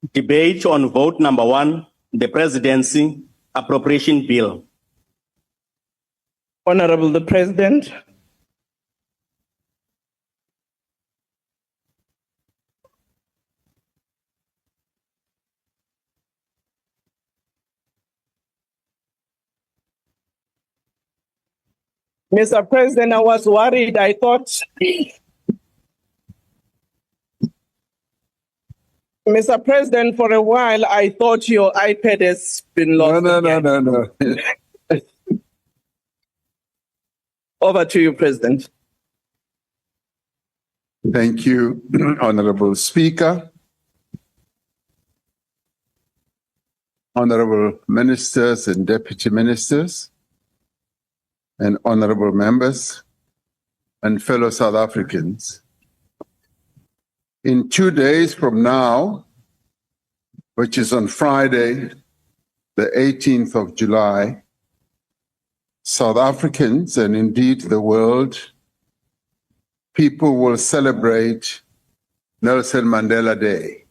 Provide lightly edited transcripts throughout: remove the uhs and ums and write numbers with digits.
Debate on vote number 1, the Presidency Appropriation Bill. Honorable the President, Mr. President, I was worried. I thought, Mr. President, for a while, I thought your iPad has been lost. No. Over to you, President. Thank you, Honorable Speaker, Honorable Ministers and Deputy Ministers, and Honorable Members and fellow South Africans. In 2 days from now, which is on Friday, the 18th of July, South Africans, and indeed the world, people will celebrate Nelson Mandela Day.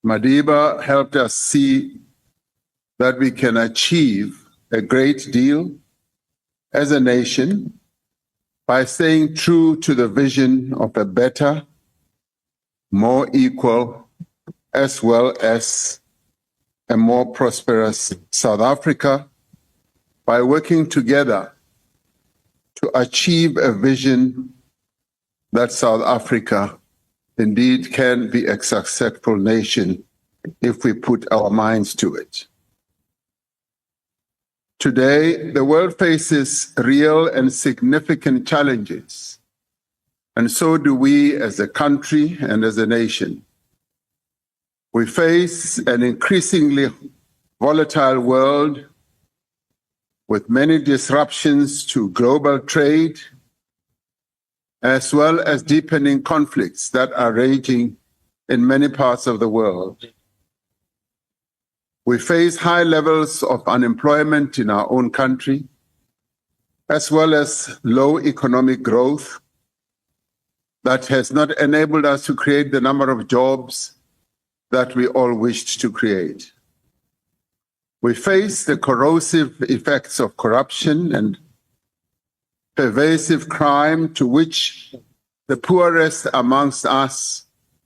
Madiba helped us see that we can achieve a great deal as a nation by staying true to the vision of a better, more equal, as well as a more prosperous South Africa, by working together to achieve a vision that South Africa indeed can be a successful nation if we put our minds to it. Today, the world faces real and significant challenges, and so do we as a country and as a nation. We face an increasingly volatile world with many disruptions to global trade, as well as deepening conflicts that are raging in many parts of the world. We face high levels of unemployment in our own country, as well as low economic growth that has not enabled us to create the number of jobs that we all wished to create. We face the corrosive effects of corruption and pervasive crime to which the poorest amongst us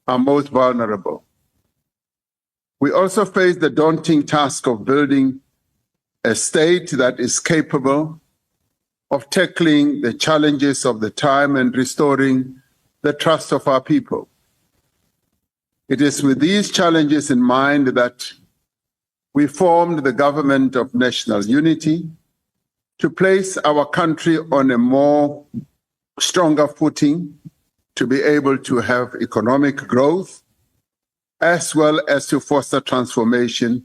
are most vulnerable. We also face the daunting task of building a state that is capable of tackling the challenges of the time and restoring the trust of our people. It is with these challenges in mind that we formed the Government of National Unity to place our country on a more stronger footing, to be able to have economic growth, as well as to foster transformation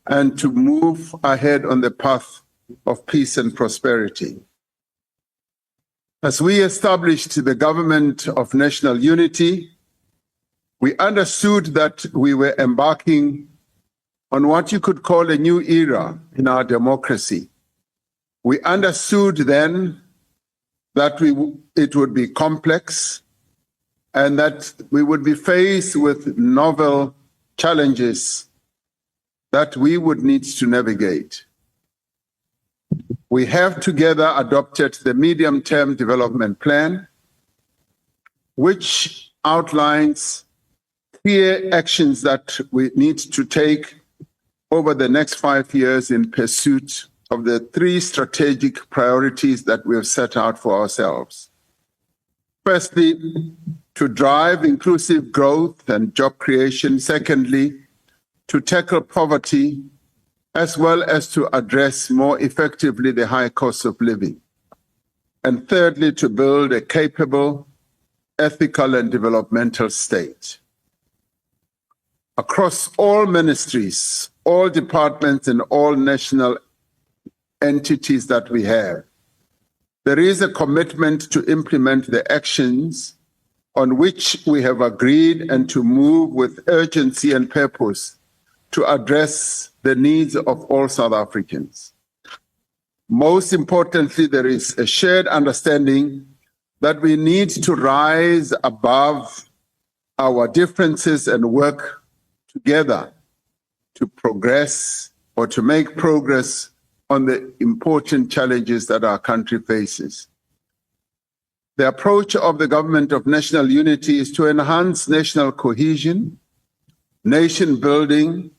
and to move ahead on the path of peace and prosperity. As we established the Government of National Unity, we understood that we were embarking on what you could call a new era in our democracy. We understood then that it would be complex and that we would be faced with novel challenges that we would need to navigate. We have together adopted the Medium-Term Development Plan, which outlines clear actions that we need to take over the next 5 years in pursuit of the 3 strategic priorities that we have set out for ourselves. Firstly, to drive inclusive growth and job creation. Secondly, to tackle poverty, as well as to address more effectively the high cost of living. And thirdly, to build a capable, ethical, and developmental state. Across all ministries, all departments, and all national entities that we have, there is a commitment to implement the actions on which we have agreed and to move with urgency and purpose to address the needs of all South Africans. Most importantly, there is a shared understanding that we need to rise above our differences and work together to progress or to make progress on the important challenges that our country faces. The approach of the Government of National Unity is to enhance national cohesion, nation building,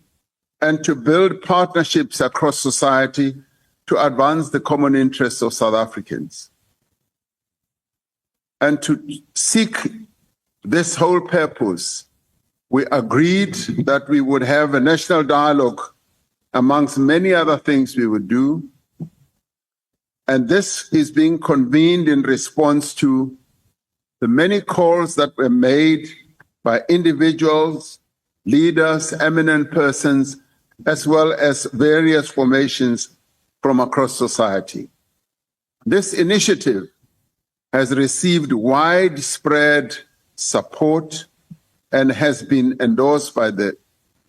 and to build partnerships across society to advance the common interests of South Africans. And to seek this whole purpose, we agreed that we would have a national dialogue amongst many other things we would do. And this is being convened in response to the many calls that were made by individuals, leaders, eminent persons, as well as various formations from across society. This initiative has received widespread support and has been endorsed by the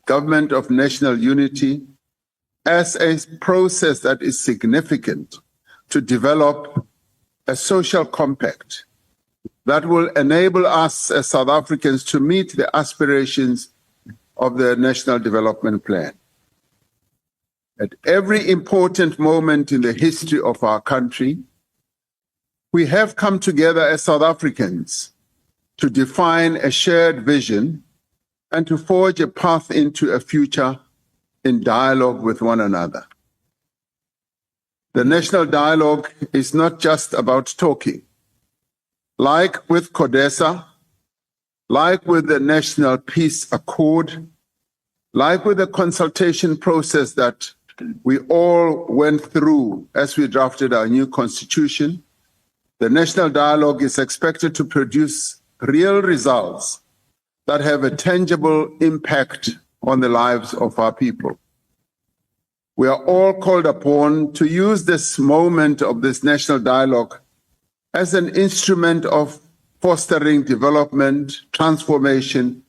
Government of National Unity as a process that is significant to develop a social compact that will enable us as South Africans to meet the aspirations of the National Development Plan. At every important moment in the history of our country, we have come together as South Africans to define a shared vision and to forge a path into a future in dialogue with one another. The national dialogue is not just about talking. Like with CODESA, like with the National Peace Accord, like with the consultation process that we all went through as we drafted our new constitution, the national dialogue is expected to produce real results that have a tangible impact on the lives of our people. We are all called upon to use this moment of this national dialogue as an instrument of fostering development, transformation,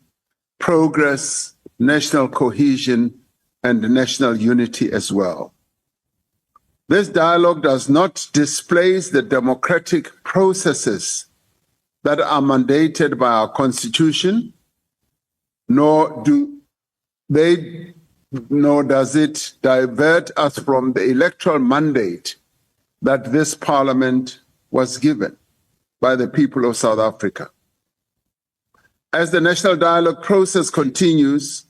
progress, national cohesion, and national unity as well. This dialogue does not displace the democratic processes that are mandated by our Constitution, nor does it divert us from the electoral mandate that this Parliament was given by the people of South Africa. As the national dialogue process continues,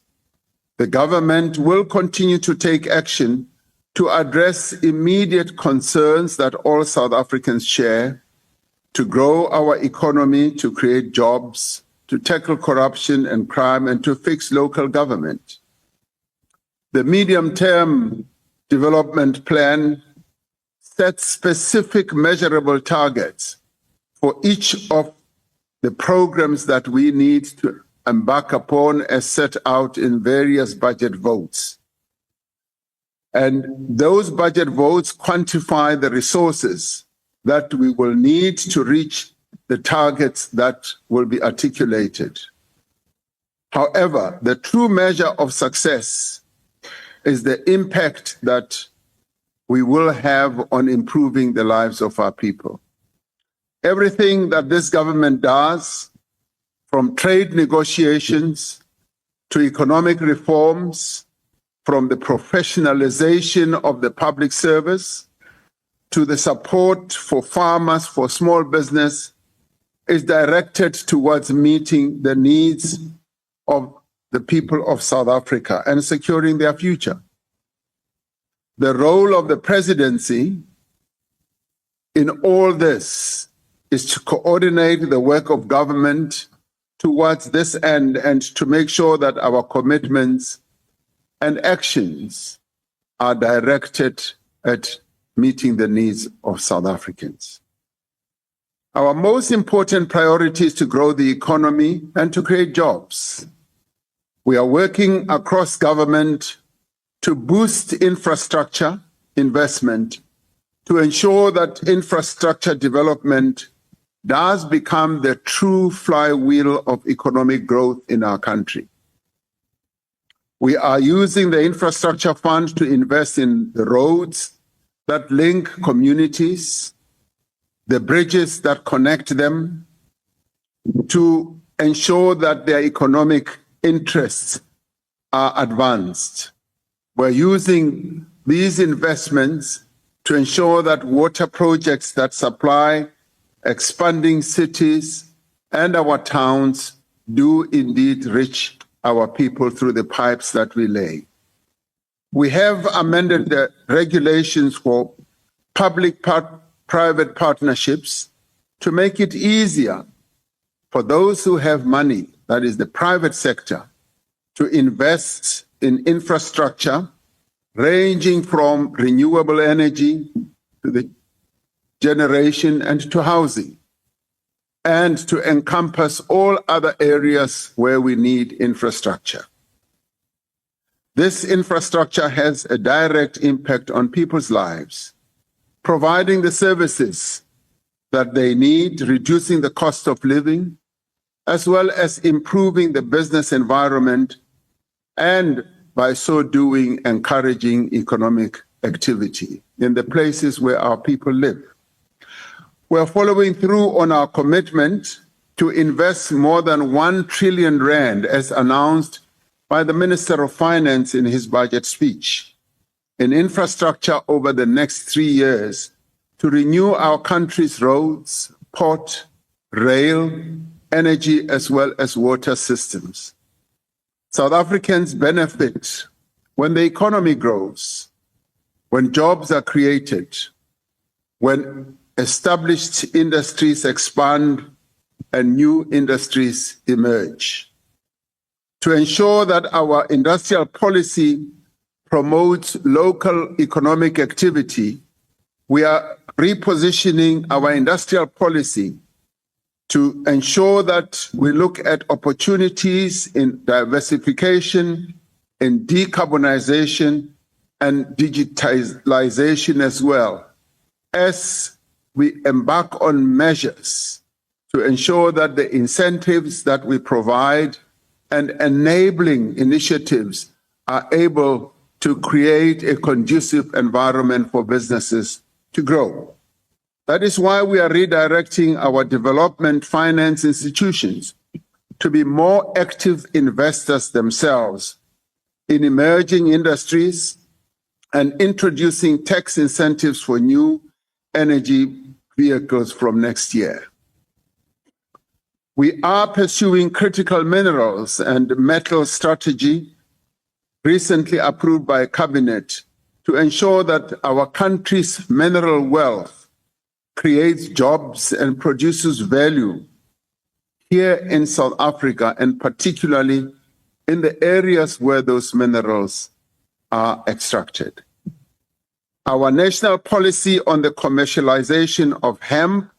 the government will continue to take action to address immediate concerns that all South Africans share, to grow our economy, to create jobs, to tackle corruption and crime, and to fix local government. The medium-term development plan sets specific measurable targets for each of the programs that we need to embark upon as set out in various budget votes. And those budget votes quantify the resources that we will need to reach the targets that will be articulated. However, the true measure of success is the impact that we will have on improving the lives of our people. Everything that this government does, from trade negotiations to economic reforms, from the professionalization of the public service to the support for farmers, for small business, is directed towards meeting the needs of the people of South Africa and securing their future. The role of the presidency in all this is to coordinate the work of government towards this end and to make sure that our commitments and actions are directed at meeting the needs of South Africans. Our most important priority is to grow the economy and to create jobs. We are working across government to boost infrastructure investment, to ensure that infrastructure development does become the true flywheel of economic growth in our country. We are using the infrastructure fund to invest in the roads that link communities, the bridges that connect them, to ensure that their economic interests are advanced. We're using these investments to ensure that water projects that supply expanding cities and our towns do indeed reach our people through the pipes that we lay. We have amended the regulations for public-private partnerships to make it easier for those who have money, that is the private sector, to invest in infrastructure ranging from renewable energy to the generation and to housing, and to encompass all other areas where we need infrastructure. This infrastructure has a direct impact on people's lives, providing the services that they need, reducing the cost of living, as well as improving the business environment, and by so doing, encouraging economic activity in the places where our people live. We're following through on our commitment to invest more than 1 trillion rand, as announced by the Minister of Finance in his budget speech, in infrastructure over the next 3 years to renew our country's roads, port, rail, energy, as well as water systems. South Africans benefit when the economy grows, when jobs are created, when established industries expand and new industries emerge. To ensure that our industrial policy promotes local economic activity, we are repositioning our industrial policy to ensure that we look at opportunities in diversification, in decarbonization, and digitalization as well, as we embark on measures to ensure that the incentives that we provide and enabling initiatives are able to create a conducive environment for businesses to grow. That is why we are redirecting our development finance institutions to be more active investors themselves in emerging industries and introducing tax incentives for new energy vehicles from next year. We are pursuing critical minerals and metal strategy recently approved by Cabinet to ensure that our country's mineral wealth creates jobs and produces value here in South Africa, and particularly in the areas where those minerals are extracted. Our national policy on the commercialization of hemp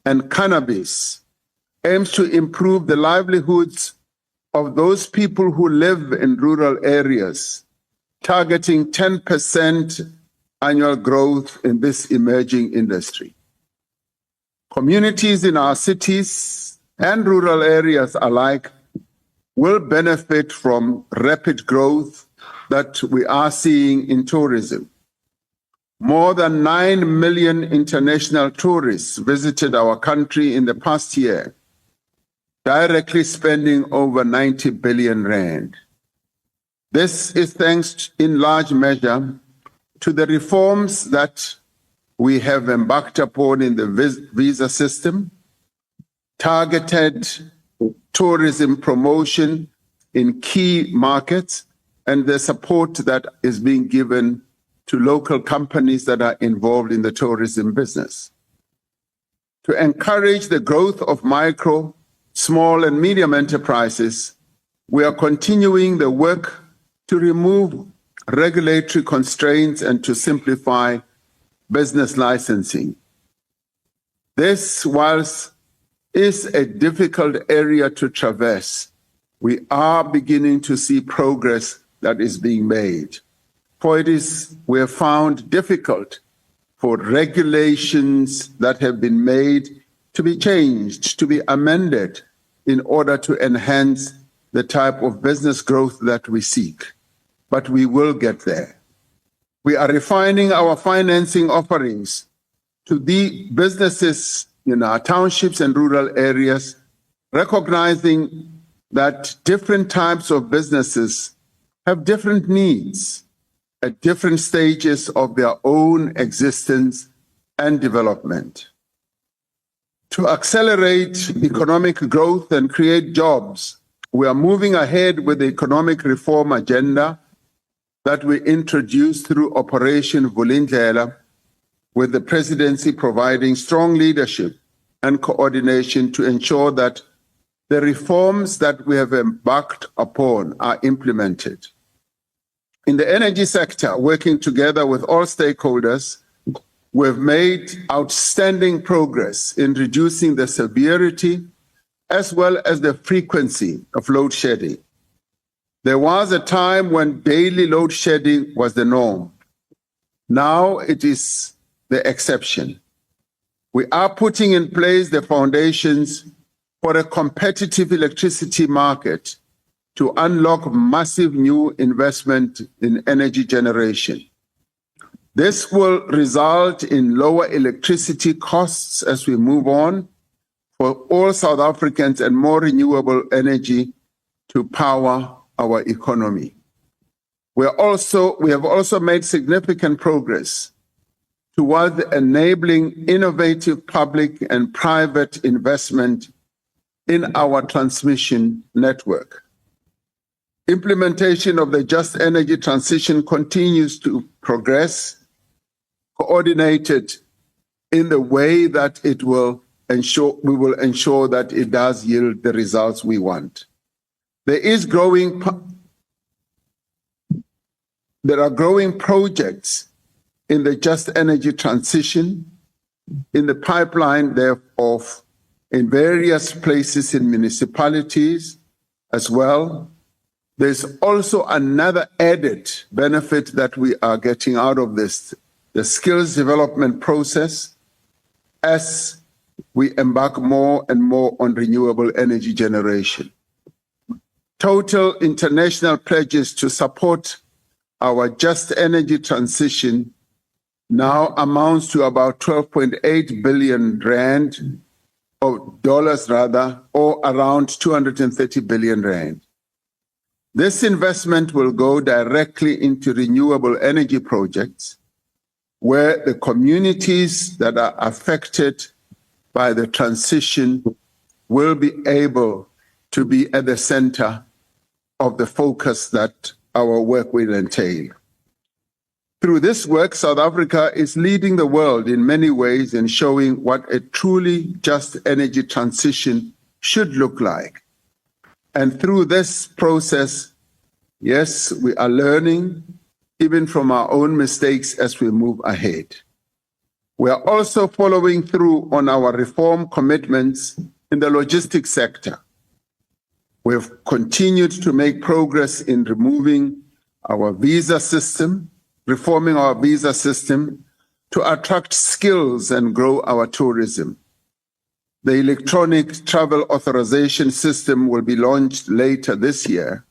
and cannabis aims to improve the livelihoods of those people who live in rural areas, targeting 10% annual growth in this emerging industry. Communities in our cities and rural areas alike will benefit from rapid growth that we are seeing in tourism. More than 9 million international tourists visited our country in the past year, directly spending over 90 billion rand. This is thanks in large measure to the reforms that we have embarked upon in the visa system, targeted tourism promotion in key markets, and the support that is being given to local companies that are involved in the tourism business. To encourage the growth of micro, small, and medium enterprises, we are continuing the work to remove regulatory constraints and to simplify business licensing. This, whilst is a difficult area to traverse, we are beginning to see progress that is being made. For we have found difficult for regulations that have been made to be changed, to be amended in order to enhance the type of business growth that we seek. But we will get there. We are refining our financing offerings to the businesses in our townships and rural areas recognizing that different types of businesses have different needs at different stages of their own existence and development. To accelerate economic growth and create jobs, we are moving ahead with the economic reform agenda that we introduced through Operation Vulindlela, with the presidency providing strong leadership and coordination to ensure that the reforms that we have embarked upon are implemented. In the energy sector, working together with all stakeholders, we've made outstanding progress in reducing the severity as well as the frequency of load shedding. There was a time when daily load shedding was the norm. Now it is the exception. We are putting in place the foundations for a competitive electricity market to unlock massive new investment in energy generation. This will result in lower electricity costs as we move on for all South Africans and more renewable energy to power our economy. We have also made significant progress towards enabling innovative public and private investment in our transmission network. Implementation of the Just Energy Transition continues to progress, coordinated in the way that we will ensure that it does yield the results we want. There are growing projects in the Just Energy Transition, in the pipeline thereof, in various places in municipalities as well. There's also another added benefit that we are getting out of this, the skills development process, as we embark more and more on renewable energy generation. Total international pledges to support our Just Energy Transition now amounts to about 12.8 billion rand, or dollars rather, or around 230 billion rand. This investment will go directly into renewable energy projects where the communities that are affected by the transition will be able to be at the center of the focus that our work will entail. Through this work, South Africa is leading the world in many ways in showing what a truly just energy transition should look like. And through this process, yes, we are learning even from our own mistakes as we move ahead. We are also following through on our reform commitments in the logistics sector. We have continued to make progress in reforming our visa system to attract skills and grow our tourism. The electronic travel authorization system will be launched later this year.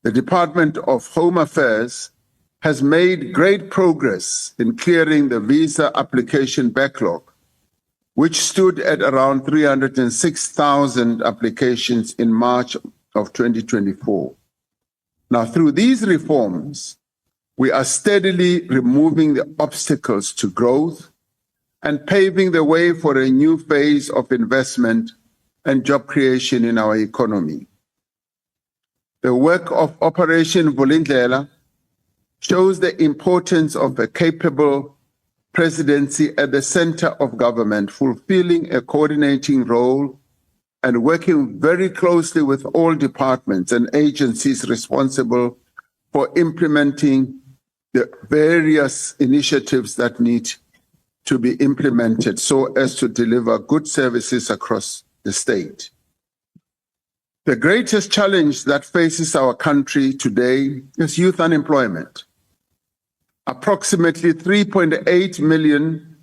The Department of Home Affairs has made great progress in clearing the visa application backlog, which stood at around 306,000 applications in March of 2024. Now, through these reforms, we are steadily removing the obstacles to growth and paving the way for a new phase of investment and job creation in our economy. The work of Operation Vulindlela shows the importance of a capable presidency at the center of government, fulfilling a coordinating role and working very closely with all departments and agencies responsible for implementing the various initiatives that need to be implemented so as to deliver good services across the state. The greatest challenge that faces our country today is youth unemployment. Approximately 3.8 million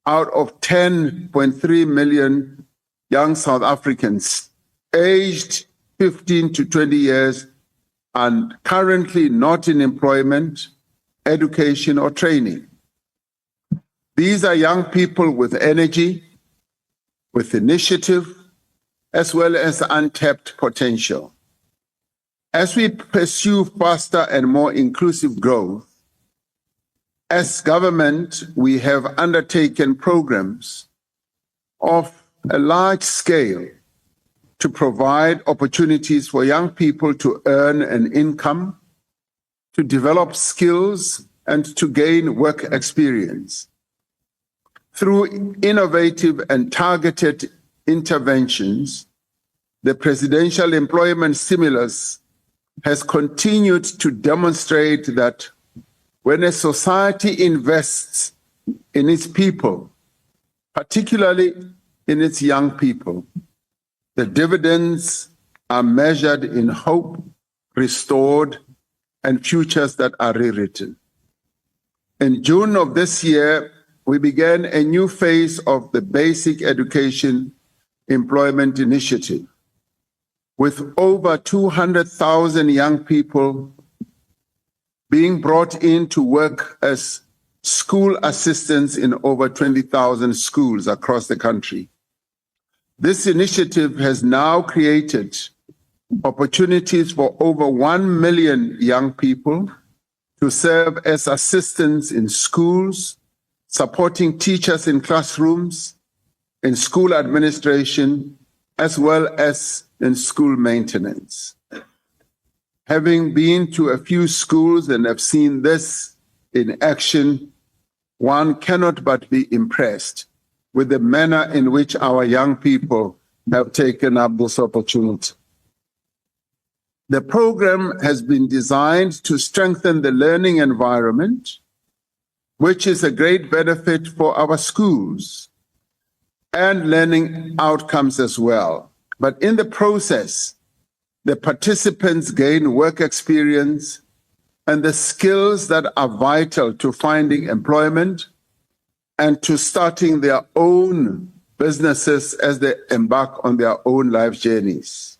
out of 10.3 million young South Africans aged 15 to 20 years are currently not in employment, education, or training. These are young people with energy, with initiative, as well as untapped potential. As we pursue faster and more inclusive growth, as government, we have undertaken programs of a large scale to provide opportunities for young people to earn an income, to develop skills, and to gain work experience. Through innovative and targeted interventions, the presidential employment stimulus has continued to demonstrate that when a society invests in its people, particularly in its young people, the dividends are measured in hope, restored, and futures that are rewritten. In June of this year, we began a new phase of the Basic Education Employment Initiative, with over 200,000 young people being brought in to work as school assistants in over 20,000 schools across the country. This initiative has now created opportunities for over 1 million young people to serve as assistants in schools, supporting teachers in classrooms, in school administration, as well as in school maintenance. Having been to a few schools and have seen this in action, one cannot but be impressed with the manner in which our young people have taken up this opportunity. The program has been designed to strengthen the learning environment, which is a great benefit for our schools and learning outcomes as well. But in the process, the participants gain work experience and the skills that are vital to finding employment and to starting their own businesses as they embark on their own life journeys.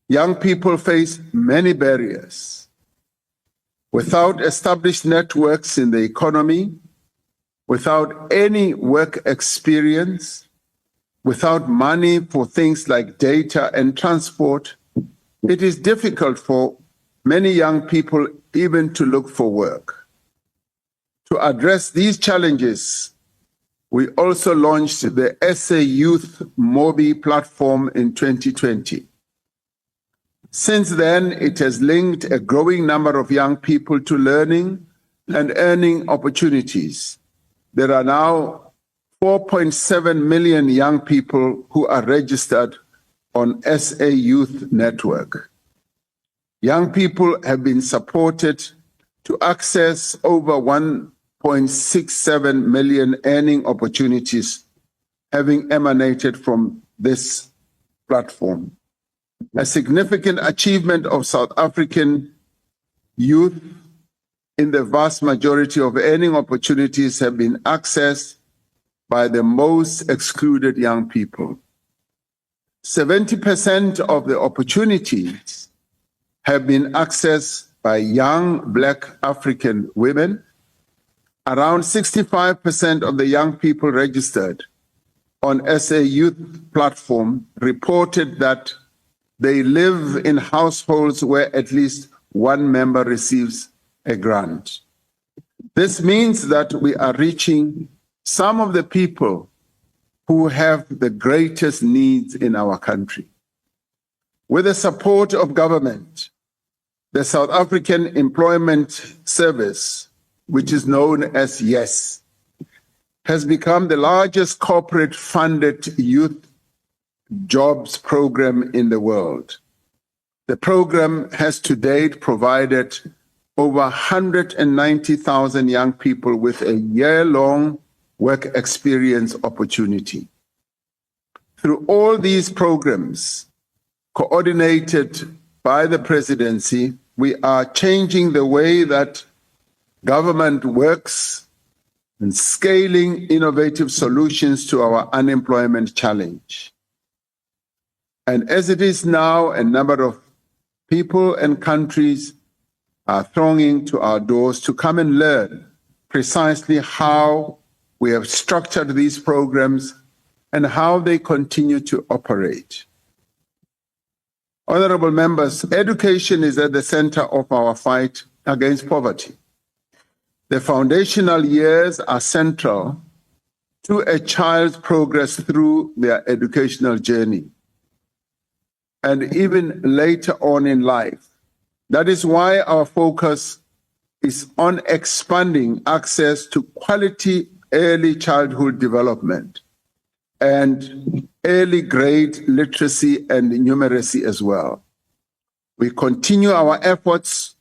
Young people face many barriers. Without established networks in the economy, without any work experience, without money for things like data and transport, it is difficult for many young people even to look for work. To address these challenges, we also launched the SA Youth Mobi platform in 2020. Since then, it has linked a growing number of young people to learning and earning opportunities. There are now 4.7 million young people who are registered on SA Youth Network. Young people have been supported to access over 1.67 million earning opportunities having emanated from this platform. A significant achievement of South African youth in the vast majority of earning opportunities have been accessed by the most excluded young people. 70% of the opportunities have been accessed by young Black African women. Around 65% of the young people registered on SA Youth Platform reported that they live in households where at least one member receives a grant. This means that we are reaching some of the people who have the greatest needs in our country. With the support of government, the South African Employment Service, which is known as YES, has become the largest corporate funded youth jobs program in the world. The program has to date provided over 190,000 young people with a year-long work experience opportunity. Through all these programs, coordinated by the presidency, we are changing the way that government works and scaling innovative solutions to our unemployment challenge. And as it is now, a number of people and countries are thronging to our doors to come and learn precisely how we have structured these programs and how they continue to operate. Honorable members, education is at the center of our fight against poverty. The foundational years are central to a child's progress through their educational journey and even later on in life. That is why our focus is on expanding access to quality early childhood development and early grade literacy and numeracy as well. We continue our efforts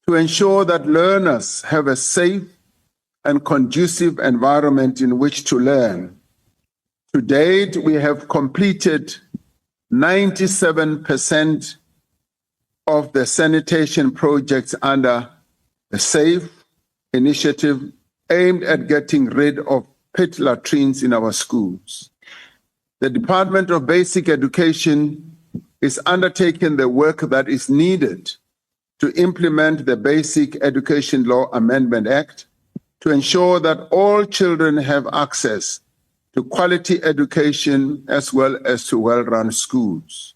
to ensure that learners have a safe and conducive environment in which to learn. To date, we have completed 97% of the sanitation projects under the SAFE initiative aimed at getting rid of pit latrines in our schools. The Department of Basic Education is undertaking the work that is needed to implement the Basic Education Law Amendment Act to ensure that all children have access to quality education as well as to well-run schools.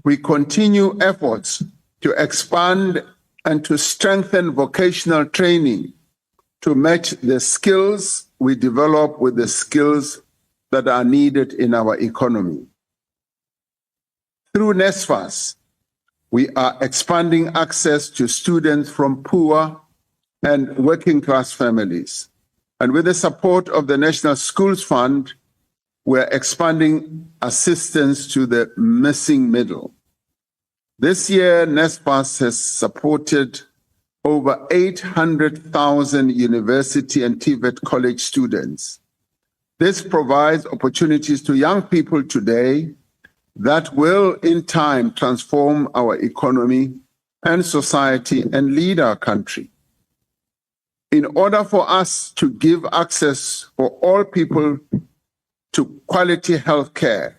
We continue efforts to expand and to strengthen vocational training to match the skills we develop with the skills that are needed in our economy. Through NSFAS, we are expanding access to students from poor and working class families. And with the support of the National Schools Fund, we're expanding assistance to the missing middle. This year, NSFAS has supported over 800,000 university and TVET college students. This provides opportunities to young people today that will, in time, transform our economy and society and lead our country. In order for us to give access for all people to quality health care,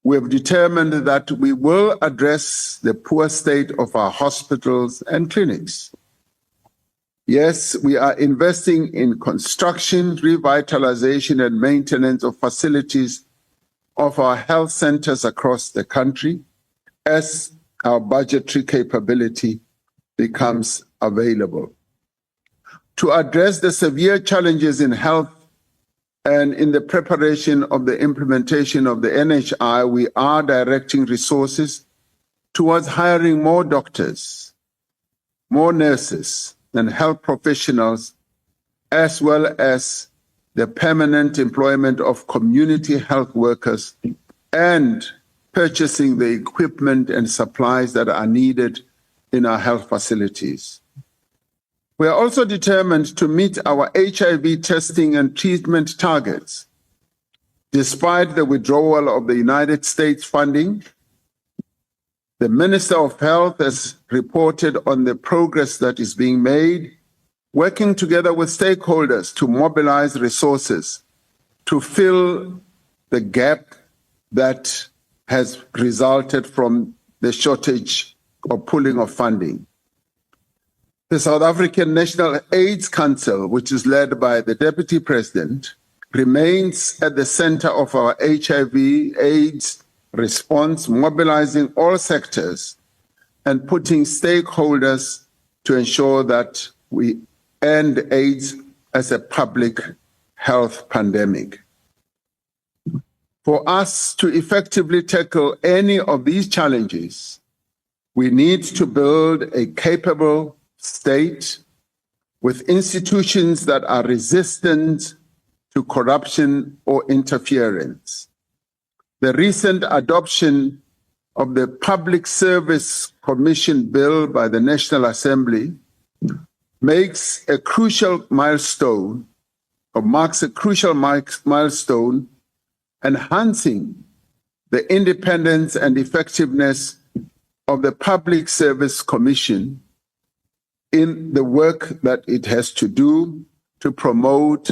we have determined that we will address the poor state of our hospitals and clinics. Yes, we are investing in construction, revitalization, and maintenance of facilities of our health centers across the country as our budgetary capability becomes available. To address the severe challenges in health and in the preparation of the implementation of the NHI, we are directing resources towards hiring more doctors, more nurses, and health professionals, as well as the permanent employment of community health workers and purchasing the equipment and supplies that are needed in our health facilities. We are also determined to meet our HIV testing and treatment targets. Despite the withdrawal of the United States funding, the Minister of Health has reported on the progress that is being made, working together with stakeholders to mobilize resources to fill the gap that has resulted from the shortage or pulling of funding. The South African National AIDS Council, which is led by the Deputy President, remains at the center of our HIV/AIDS response, mobilizing all sectors and putting stakeholders to ensure that we end AIDS as a public health pandemic. For us to effectively tackle any of these challenges, we need to build a capable state with institutions that are resistant to corruption or interference. The recent adoption of the Public Service Commission Bill by the National Assembly marks a crucial milestone, enhancing the independence and effectiveness of the Public Service Commission in the work that it has to do to promote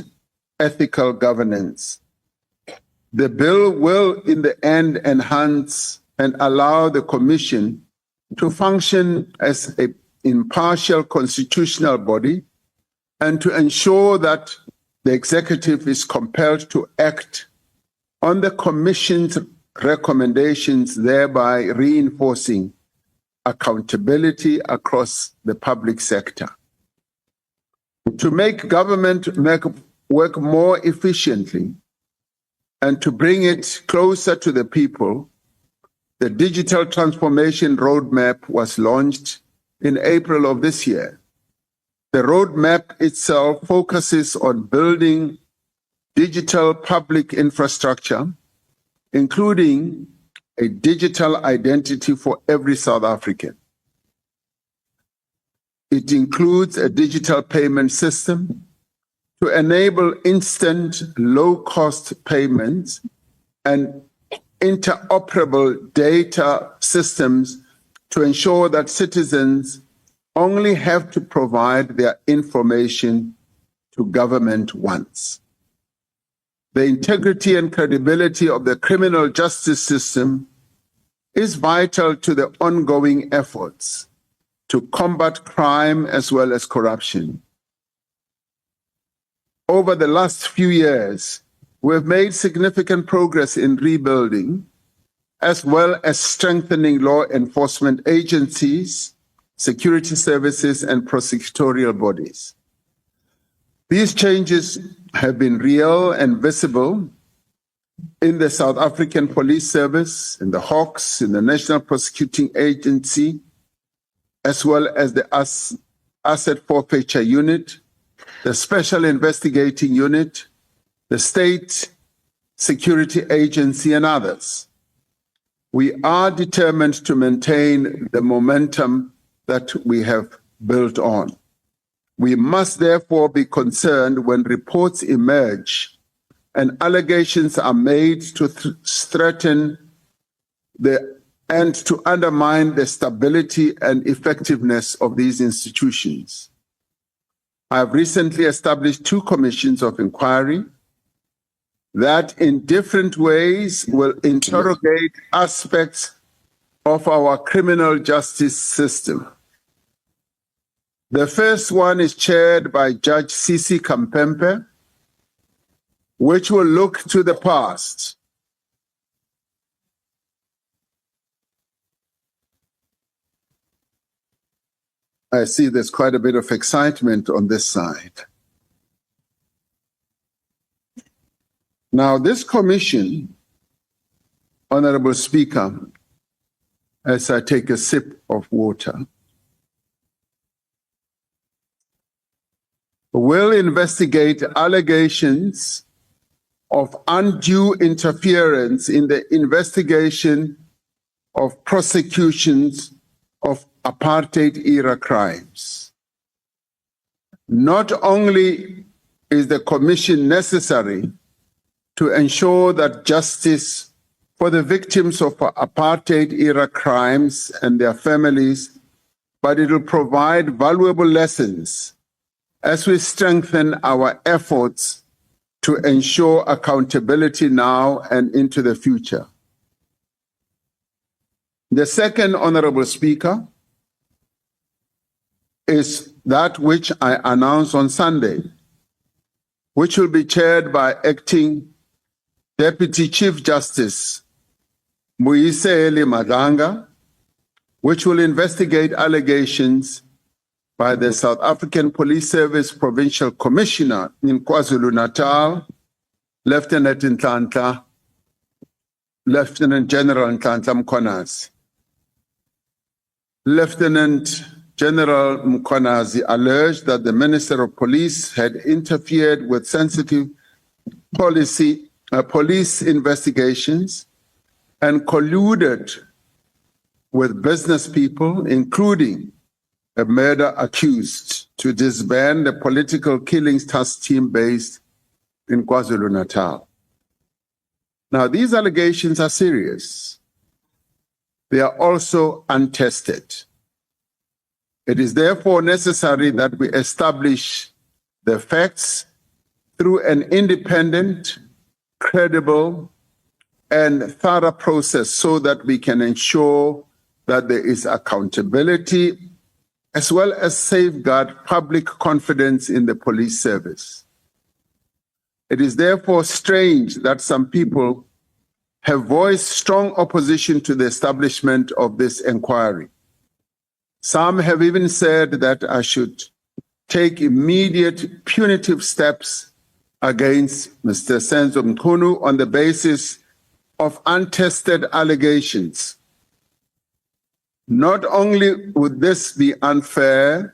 ethical governance. The bill will, in the end, enhance and allow the Commission to function as an impartial constitutional body and to ensure that the executive is compelled to act on the Commission's recommendations, thereby reinforcing accountability across the public sector. To make government work more efficiently and to bring it closer to the people, the Digital Transformation Roadmap was launched in April of this year. The roadmap itself focuses on building digital public infrastructure, including a digital identity for every South African. It includes a digital payment system to enable instant, low-cost payments and interoperable data systems to ensure that citizens only have to provide their information to government once. The integrity and credibility of the criminal justice system is vital to the ongoing efforts to combat crime as well as corruption. Over the last few years, we've made significant progress in rebuilding, as well as strengthening law enforcement agencies, security services, and prosecutorial bodies. These changes have been real and visible in the South African Police Service, in the Hawks, in the National Prosecuting Agency, as well as the Asset Forfeiture Unit, the Special Investigating Unit, the State Security Agency, and others. We are determined to maintain the momentum that we have built on. We must therefore be concerned when reports emerge and allegations are made to threaten and to undermine the stability and effectiveness of these institutions. I have recently established 2 commissions of inquiry that in different ways will interrogate aspects of our criminal justice system. The first one is chaired by Judge Sisi Kampempe, which will look to the past. I see there's quite a bit of excitement on this side. Now, this commission, Honorable Speaker, as I take a sip of water, will investigate allegations of undue interference in the investigation of prosecutions of apartheid-era crimes. Not only is the commission necessary to ensure that justice for the victims of apartheid-era crimes and their families, but it will provide valuable lessons as we strengthen our efforts to ensure accountability now and into the future. The second, Honorable Speaker, is that which I announced on Sunday, which will be chaired by Acting Deputy Chief Justice Muyiseli Madanga, which will investigate allegations by the South African Police Service Provincial Commissioner in KwaZulu-Natal, Lieutenant General Nhlanhla Mkhwanazi. Lieutenant General Mkhwanazi alleged that the Minister of Police had interfered with sensitive police investigations and colluded with business people, including a murder accused, to disband the political killings task team based in KwaZulu-Natal. Now, these allegations are serious. They are also untested. It is therefore necessary that we establish the facts through an independent, credible, and thorough process so that we can ensure that there is accountability as well as safeguard public confidence in the police service. It is therefore strange that some people have voiced strong opposition to the establishment of this inquiry. Some have even said that I should take immediate punitive steps against Mr. Senzo Mchunu on the basis of untested allegations. Not only would this be unfair,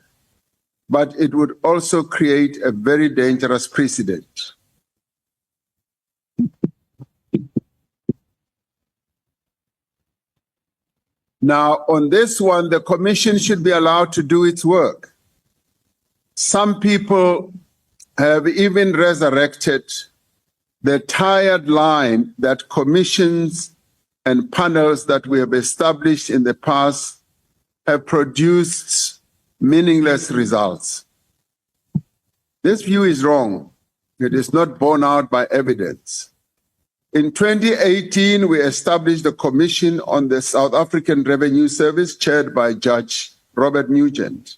but it would also create a very dangerous precedent. Now, on this one, the commission should be allowed to do its work. Some people have even resurrected the tired line that commissions and panels that we have established in the past have produced meaningless results. This view is wrong. It is not borne out by evidence. In 2018, we established a commission on the South African Revenue Service chaired by Judge Robert Nugent.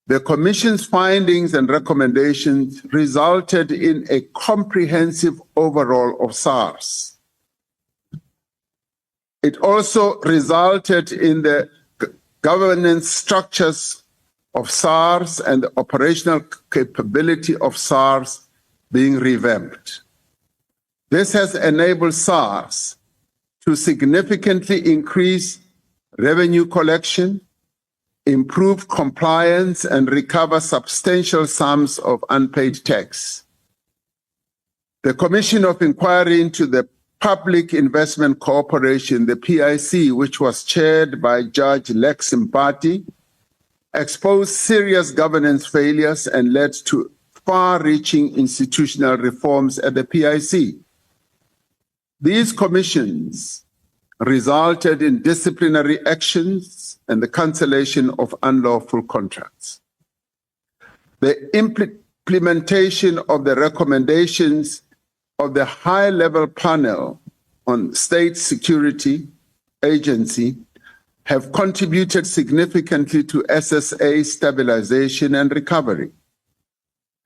The commission's findings and recommendations resulted in a comprehensive overhaul of SARS. It also resulted in the governance structures of SARS and the operational capability of SARS being revamped. This has enabled SARS to significantly increase revenue collection, improve compliance, and recover substantial sums of unpaid tax. The Commission of Inquiry into the Public Investment Corporation, the PIC, which was chaired by Judge Lex Mpati, exposed serious governance failures and led to far-reaching institutional reforms at the PIC. These commissions resulted in disciplinary actions and the cancellation of unlawful contracts. The implementation of the recommendations of the high-level panel on state security agency have contributed significantly to SSA stabilization and recovery.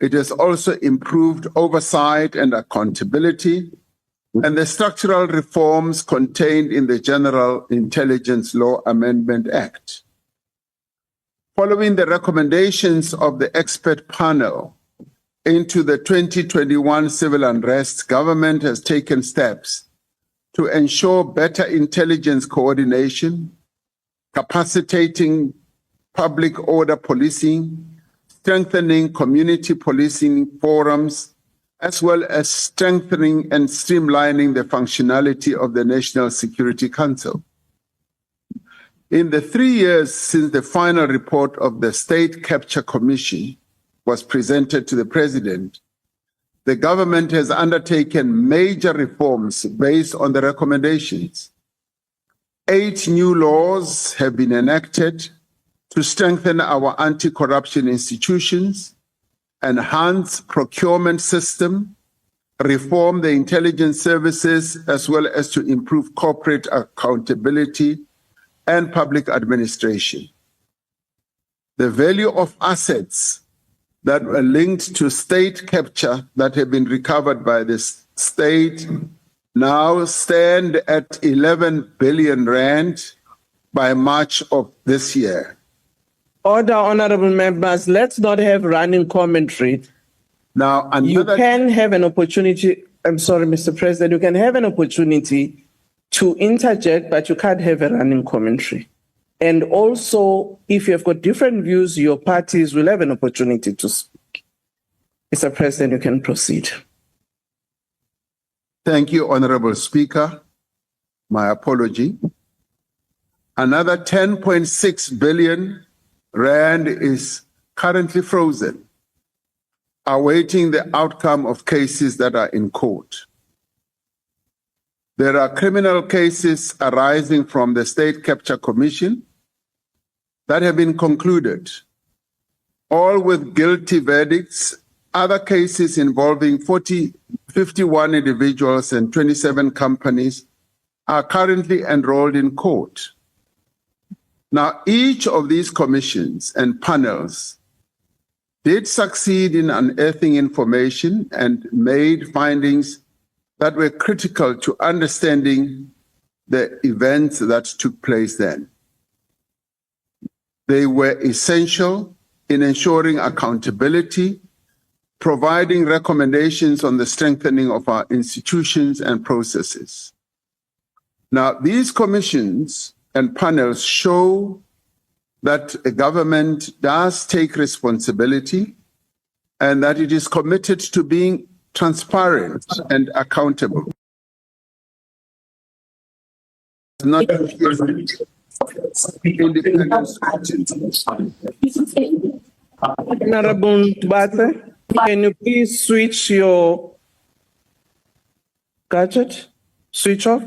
It has also improved oversight and accountability, and the structural reforms contained in the General Intelligence Law Amendment Act. Following the recommendations of the expert panel into the 2021 civil unrest, government has taken steps to ensure better intelligence coordination, capacitating public order policing, strengthening community policing forums, as well as strengthening and streamlining the functionality of the National Security Council. In the 3 years since the final report of the State Capture Commission was presented to the President, the government has undertaken major reforms based on the recommendations. 8 new laws have been enacted to strengthen our anti-corruption institutions, enhance procurement system, reform the intelligence services, as well as to improve corporate accountability and public administration. The value of assets that were linked to state capture that have been recovered by the state now stand at 11 billion rand by March of this year. Order, honorable members, let's not have running commentary. Now, You can have an opportunity, I'm sorry, Mr. President, you can have an opportunity to interject, but you can't have a running commentary. And also, if you have got different views, your parties will have an opportunity to speak. Mr. President, you can proceed. Thank you, Honorable Speaker. My apology. Another 10.6 billion rand is currently frozen, awaiting the outcome of cases that are in court. There are criminal cases arising from the State Capture Commission that have been concluded, all with guilty verdicts. Other cases involving 51 individuals and 27 companies are currently enrolled in court. Now, each of these commissions and panels did succeed in unearthing information and made findings that were critical to understanding the events that took place then. They were essential in ensuring accountability, providing recommendations on the strengthening of our institutions and processes. Now, these commissions and panels show that a government does take responsibility and that it is committed to being transparent and accountable. Not independent scrutiny. Honorable Tubate, can you please switch your gadget? Switch off.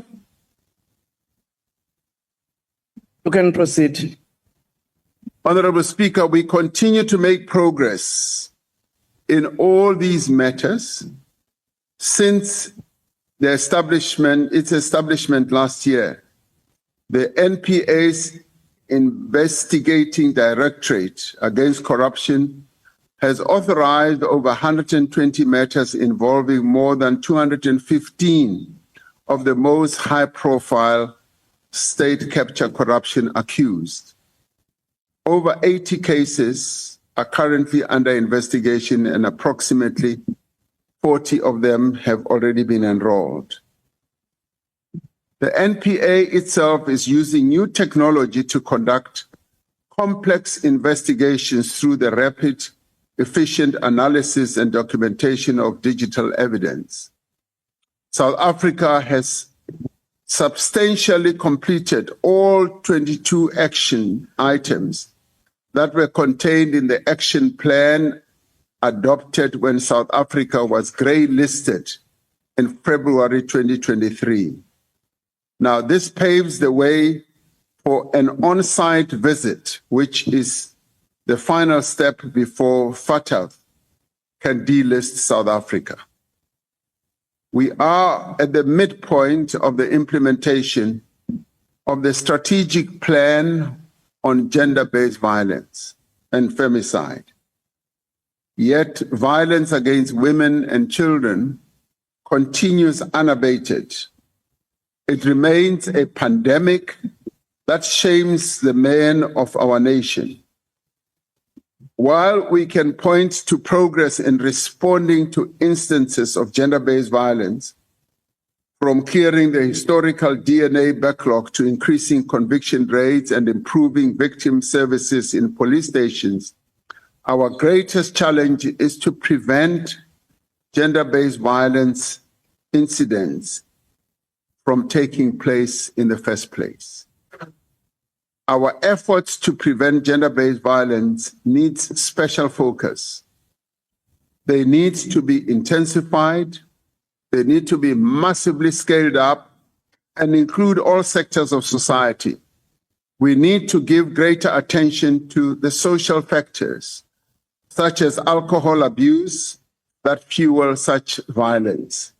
You can proceed. Honorable Speaker, we continue to make progress in all these matters since its establishment last year. The NPA's investigating directorate against corruption has authorized over 120 matters involving more than 215 of the most high-profile state capture corruption accused. Over 80 cases are currently under investigation and approximately 40 of them have already been enrolled. The NPA itself is using new technology to conduct complex investigations through the rapid, efficient analysis and documentation of digital evidence. South Africa has substantially completed all 22 action items that were contained in the action plan adopted when South Africa was grey-listed in February 2023. Now, this paves the way for an on-site visit, which is the final step before FATF can delist South Africa. We are at the midpoint of the implementation of the strategic plan on gender-based violence and femicide. Yet violence against women and children continues unabated. It remains a pandemic that shames the men of our nation. While we can point to progress in responding to instances of gender-based violence, from clearing the historical DNA backlog to increasing conviction rates and improving victim services in police stations, our greatest challenge is to prevent gender-based violence incidents from taking place in the first place. Our efforts to prevent gender-based violence needs special focus. They need to be intensified, they need to be massively scaled up and include all sectors of society. We need to give greater attention to the social factors, such as alcohol abuse, that fuel such violence.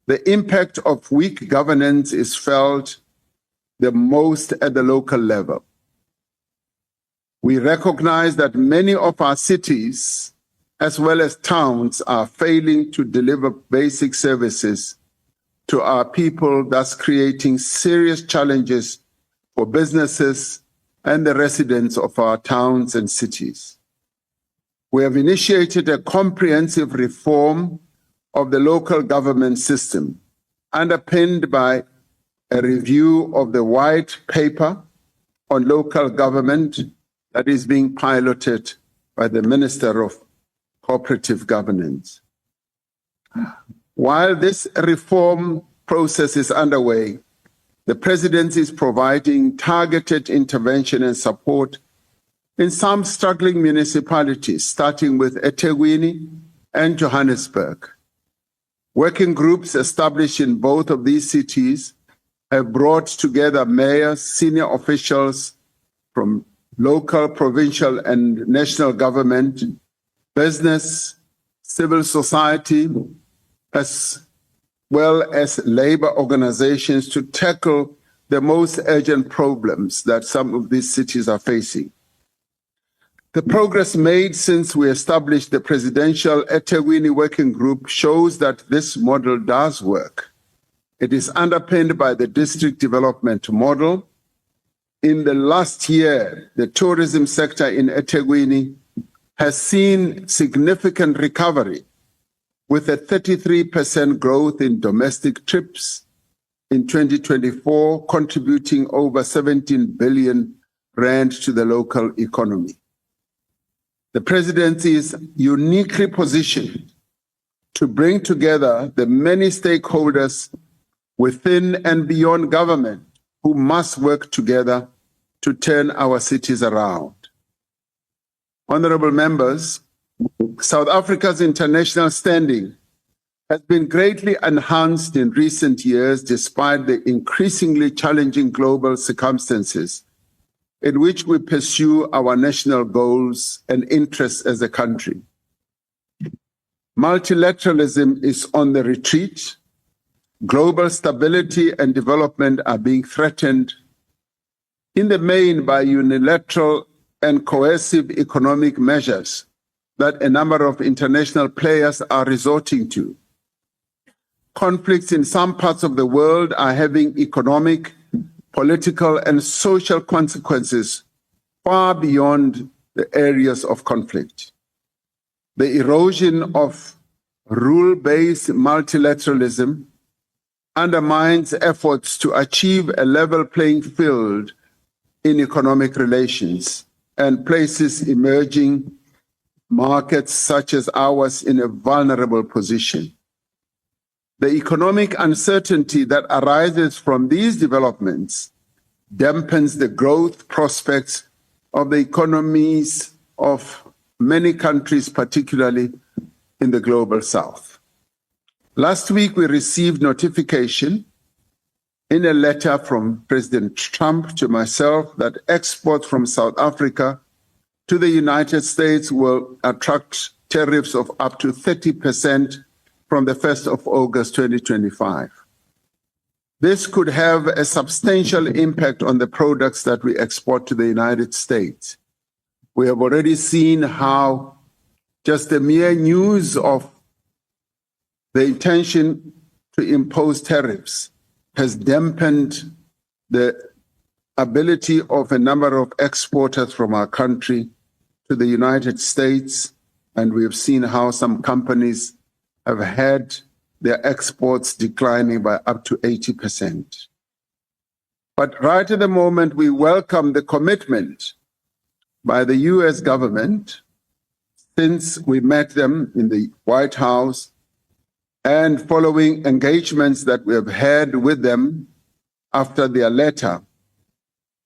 The impact of weak governance is felt the most at the local level. We recognize that many of our cities, as well as towns, are failing to deliver basic services to our people, thus creating serious challenges for businesses and the residents of our towns and cities. We have initiated a comprehensive reform of the local government system, underpinned by a review of the white paper on local government that is being piloted by the Minister of Cooperative Governance. While this reform process is underway, the Presidency is providing targeted intervention and support in some struggling municipalities, starting with eThekwini and Johannesburg. Working groups established in both of these cities have brought together mayors, senior officials from local, provincial, and national government, business, civil society, as well as labor organizations to tackle the most urgent problems that some of these cities are facing. The progress made since we established the Presidential eThekwini Working Group shows that this model does work. It is underpinned by the district development model. In the last year, the tourism sector in eThekwini has seen significant recovery, with a 33% growth in domestic trips in 2024, contributing over 17 billion rand to the local economy. The presidency is uniquely positioned to bring together the many stakeholders within and beyond government who must work together to turn our cities around. Honorable members, South Africa's international standing has been greatly enhanced in recent years despite the increasingly challenging global circumstances in which we pursue our national goals and interests as a country. Multilateralism is on the retreat. Global stability and development are being threatened in the main by unilateral and coercive economic measures that a number of international players are resorting to. Conflicts in some parts of the world are having economic, political, and social consequences far beyond the areas of conflict. The erosion of rule-based multilateralism undermines efforts to achieve a level playing field in economic relations and places emerging markets such as ours in a vulnerable position. The economic uncertainty that arises from these developments dampens the growth prospects of the economies of many countries, particularly in the global south. Last week, we received notification in a letter from President Trump to myself that exports from South Africa to the United States will attract tariffs of up to 30% from the 1st of August 2025. This could have a substantial impact on the products that we export to the United States. We have already seen how just the mere news of the intention to impose tariffs has dampened the ability of a number of exporters from our country to the United States, and we have seen how some companies have had their exports declining by up to 80%. But right at the moment, we welcome the commitment by the US government since we met them in the White House and following engagements that we have had with them after their letter,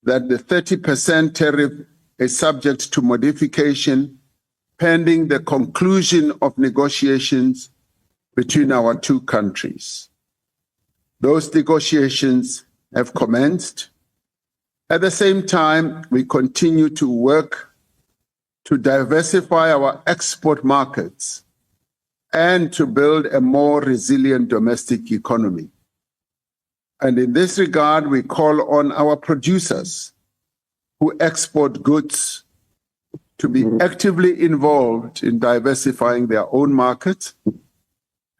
that the 30% tariff is subject to modification pending the conclusion of negotiations between our two countries. Those negotiations have commenced. At the same time, we continue to work to diversify our export markets and to build a more resilient domestic economy. And in this regard, we call on our producers who export goods to be actively involved in diversifying their own markets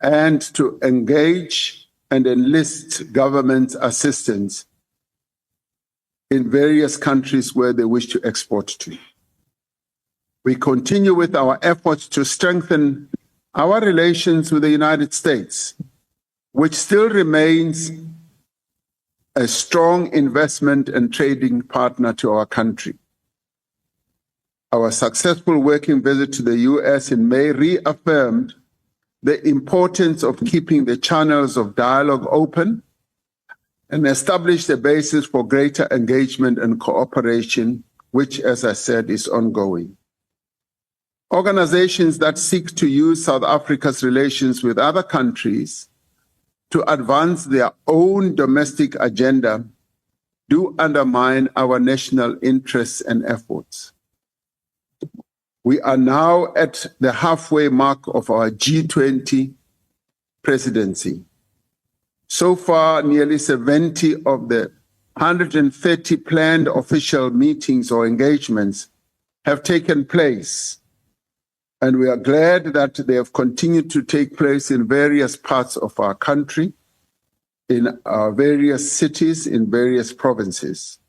and to engage and enlist government assistance in various countries where they wish to export to. We continue with our efforts to strengthen our relations with the United States, which still remains a strong investment and trading partner to our country. Our successful working visit to the US in May reaffirmed the importance of keeping the channels of dialogue open and established a basis for greater engagement and cooperation, which, as I said, is ongoing. Organizations that seek to use South Africa's relations with other countries to advance their own domestic agenda do undermine our national interests and efforts. We are now at the halfway mark of our G20 presidency. So far, nearly 70 of the 130 planned official meetings or engagements have taken place, and we are glad that they have continued to take place in various parts of our country, in our various cities, in various provinces.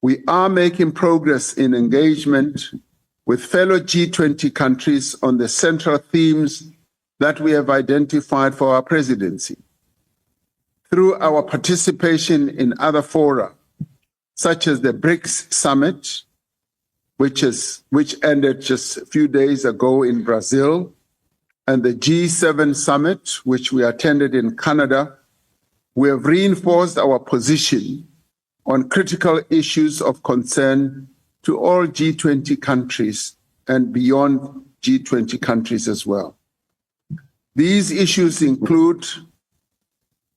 We are making progress in engagement with fellow G20 countries on the central themes that we have identified for our presidency. Through our participation in other fora, such as the BRICS Summit, which ended just a few days ago in Brazil, and the G7 Summit, which we attended in Canada, we have reinforced our position on critical issues of concern to all G20 countries and beyond G20 countries as well. These issues include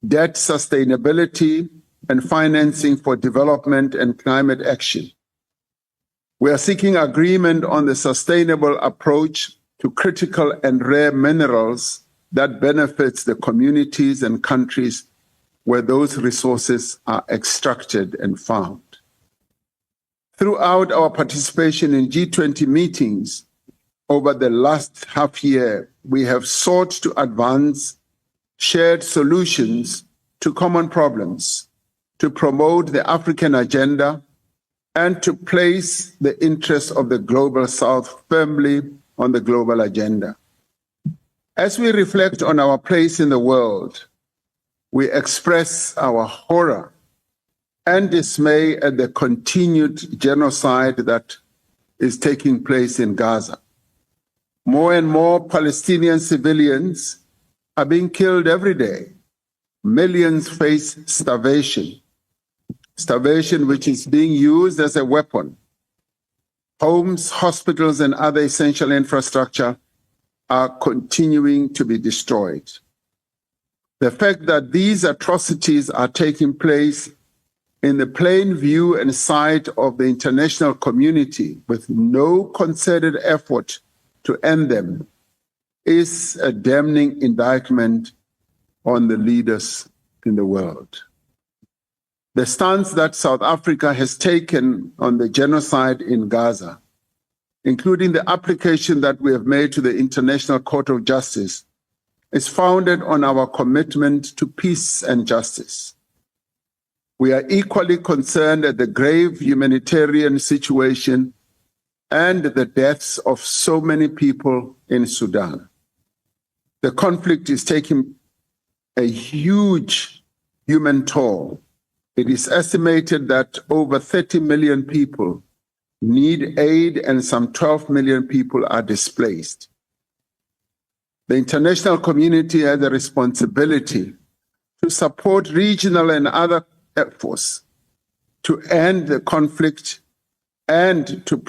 debt sustainability and financing for development and climate action. We are seeking agreement on the sustainable approach to critical and rare minerals that benefits the communities and countries where those resources are extracted and found. Throughout our participation in G20 meetings over the last half year, we have sought to advance shared solutions to common problems, to promote the African agenda, and to place the interests of the Global South firmly on the global agenda. As we reflect on our place in the world, we express our horror and dismay at the continued genocide that is taking place in Gaza. More and more Palestinian civilians are being killed every day. Millions face starvation which is being used as a weapon. Homes, hospitals, and other essential infrastructure are continuing to be destroyed. The fact that these atrocities are taking place in the plain view and sight of the international community with no concerted effort to end them is a damning indictment on the leaders in the world. The stance that South Africa has taken on the genocide in Gaza, including the application that we have made to the International Court of Justice, is founded on our commitment to peace and justice. We are equally concerned at the grave humanitarian situation and the deaths of so many people in Sudan. The conflict is taking a huge human toll. It is estimated that over 30 million people need aid and some 12 million people are displaced. The international community has a responsibility to support regional and other efforts to end the conflict and to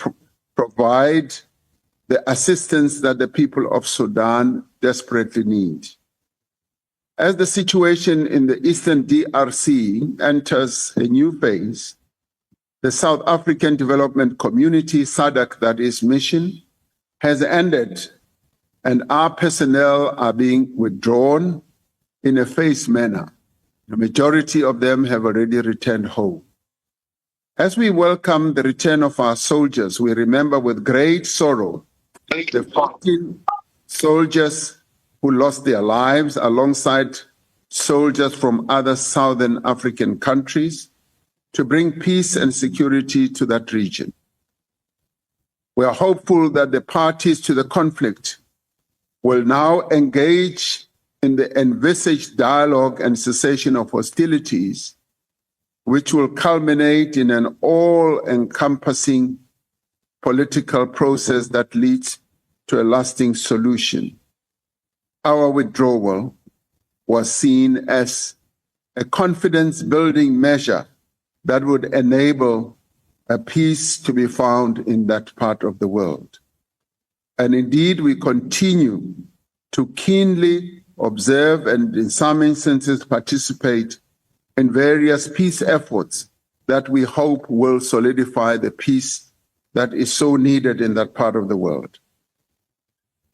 provide the assistance that the people of Sudan desperately need. As the situation in the Eastern DRC enters a new phase, the South African Development Community, SADC, that is mission, has ended, and our personnel are being withdrawn in a phased manner. The majority of them have already returned home. As we welcome the return of our soldiers, we remember with great sorrow the 14 soldiers who lost their lives alongside soldiers from other Southern African countries to bring peace and security to that region. We are hopeful that the parties to the conflict will now engage in the envisaged dialogue and cessation of hostilities, which will culminate in an all-encompassing political process that leads to a lasting solution. Our withdrawal was seen as a confidence-building measure that would enable a peace to be found in that part of the world. And indeed, we continue to keenly observe and in some instances participate in various peace efforts that we hope will solidify the peace that is so needed in that part of the world.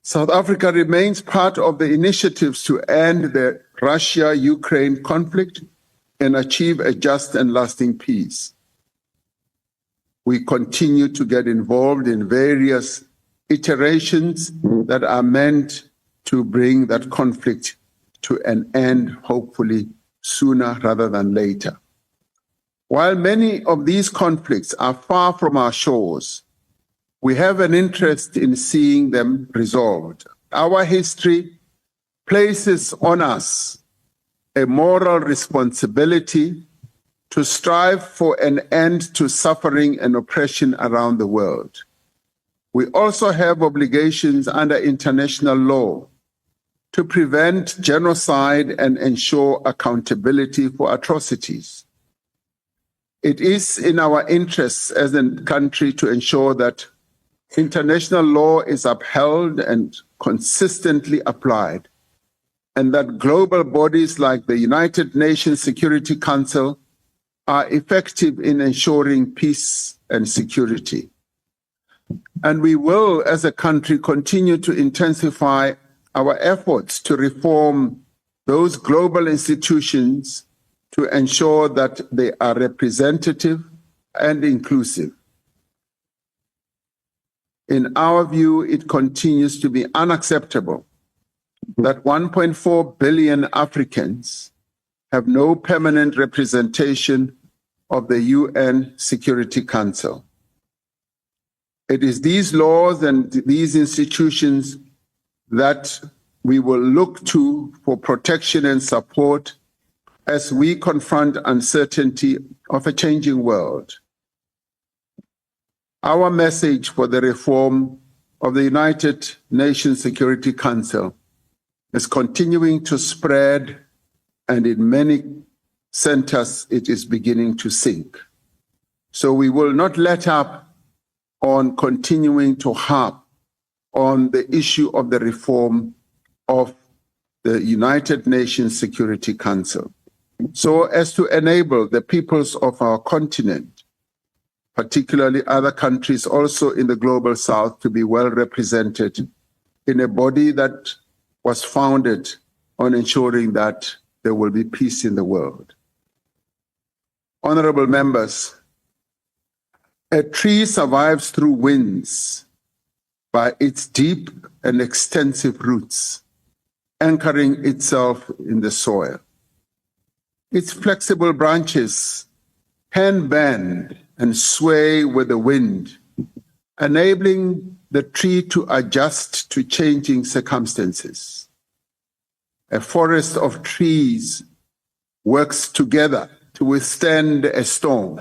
South Africa remains part of the initiatives to end the Russia-Ukraine conflict and achieve a just and lasting peace. we continue to get involved in various iterations that are meant to bring that conflict to an end, hopefully sooner rather than later. While many of these conflicts are far from our shores, we have an interest in seeing them resolved. Our history places on us a moral responsibility to strive for an end to suffering and oppression around the world. We also have obligations under international law to prevent genocide and ensure accountability for atrocities. It is in our interests as a country to ensure that international law is upheld and consistently applied, and that global bodies like the United Nations Security Council are effective in ensuring peace and security. And we will, as a country, continue to intensify our efforts to reform those global institutions to ensure that they are representative and inclusive. In our view, it continues to be unacceptable that 1.4 billion Africans have no permanent representation of the UN Security Council. It is these laws and these institutions that we will look to for protection and support as we confront uncertainty of a changing world. Our message for the reform of the United Nations Security Council is continuing to spread, and in many centers it is beginning to sink. So we will not let up on continuing to harp on the issue of the reform of the United Nations Security Council, so as to enable the peoples of our continent, particularly other countries also in the global south, to be well represented in a body that was founded on ensuring that there will be peace in the world. Honorable members, a tree survives through winds by its deep and extensive roots, anchoring itself in the soil. Its flexible branches can bend and sway with the wind, enabling the tree to adjust to changing circumstances. A forest of trees works together to withstand a storm.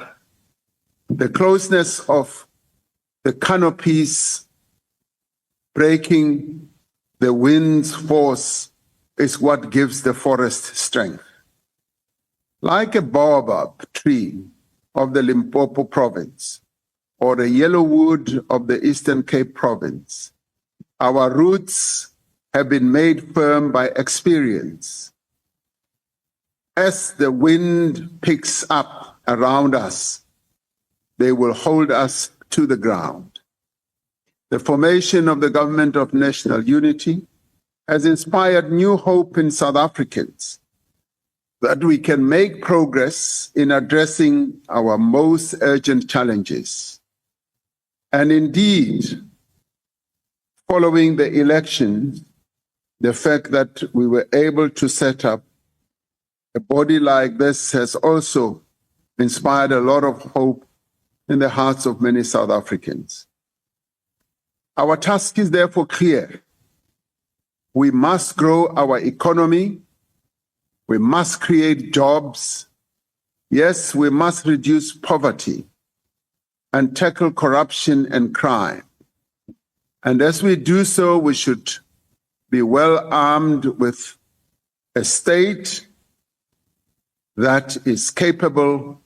The closeness of the canopies breaking the wind's force is what gives the forest strength. Like a baobab tree of the Limpopo province or a yellowwood of the Eastern Cape province, our roots have been made firm by experience. As the wind picks up around us, they will hold us to the ground. The formation of the Government of National Unity has inspired new hope in South Africans that we can make progress in addressing our most urgent challenges. And indeed, following the election, the fact that we were able to set up a body like this has also inspired a lot of hope in the hearts of many South Africans. Our task is therefore clear. We must grow our economy. We must create jobs. Yes, we must reduce poverty and tackle corruption and crime. And as we do so, we should be well armed with a state that is capable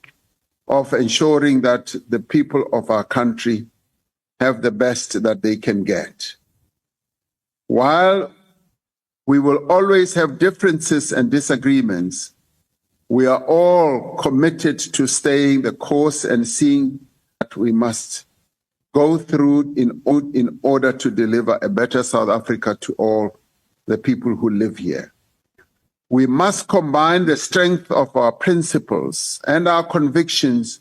of ensuring that the people of our country have the best that they can get. While we will always have differences and disagreements, we are all committed to staying the course and seeing that we must go through in order to deliver a better South Africa to all the people who live here. We must combine the strength of our principles and our convictions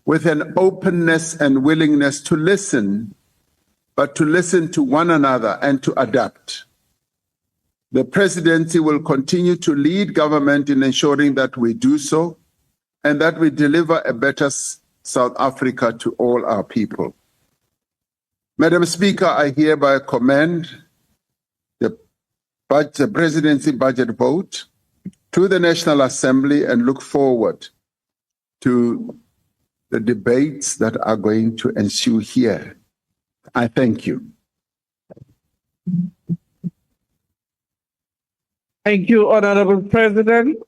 with an openness and willingness to listen, but to listen to one another and to adapt. The presidency will continue to lead government in ensuring that we do so and that we deliver a better South Africa to all our people. Madam Speaker, I hereby commend the presidency budget vote to the National Assembly and look forward to the debates that are going to ensue here. I thank you. Thank you, Honorable President.